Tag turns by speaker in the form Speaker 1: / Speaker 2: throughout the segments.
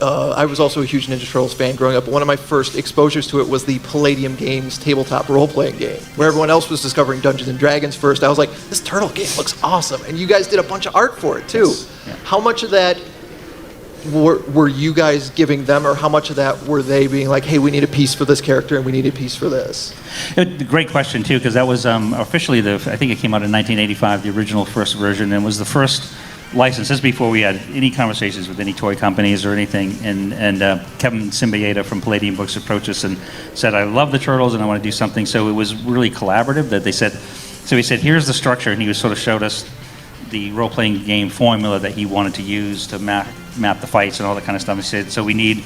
Speaker 1: I was also a huge Ninja Turtles fan growing up. One of my first exposures to it was the Palladium Games tabletop role-playing game, where everyone else was discovering Dungeons and Dragons first. I was like, this turtle game looks awesome, and you guys did a bunch of art for it too.
Speaker 2: Yes. Yeah.
Speaker 1: How much of that were you guys giving them, or how much of that were they being like, hey, we need a piece for this character and we need a piece for this?
Speaker 2: Great question too, because that was officially I think it came out in 1985, the original first version, and was the first license. This is before we had any conversations with any toy companies or anything. And Kevin Symbieta from Palladium Books approached us and said, I love the Turtles and I want to do something. So it was really collaborative that they said, so he said, here's the structure, and he sort of showed us the role-playing game formula that he wanted to use to map the fights and all that kind of stuff. He said, so we need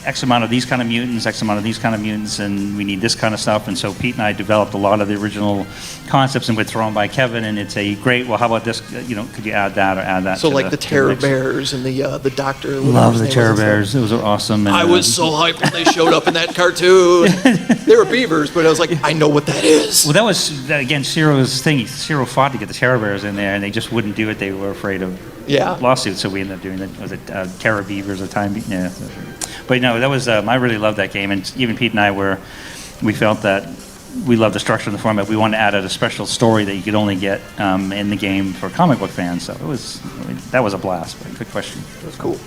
Speaker 2: X amount of these kind of mutants, X amount of these kind of mutants, and we need this kind of stuff. And so Pete and I developed a lot of the original concepts and we'd throw them by Kevin, and it'd say, great, well, how about this, could you add that or add that?
Speaker 1: So like the Terror Bears and the Doctor.
Speaker 2: Love the Terror Bears. Those are awesome. And,
Speaker 1: I was so hyped when they showed up in that cartoon. They were beavers, but I was like, I know what that is.
Speaker 2: Well, that was, again, Ciro's thing. Ciro fought to get the Terror Bears in there, and they just wouldn't do it. They were afraid of lawsuits, so we ended up doing it. Was it Terror Beavers or Time? Yeah. But no, that was, I really loved that game, and even Pete and I we felt that we loved the structure and the format. We wanted to add a special story that you could only get in the game for comic book fans. So that was a blast. But good question.
Speaker 1: That's cool.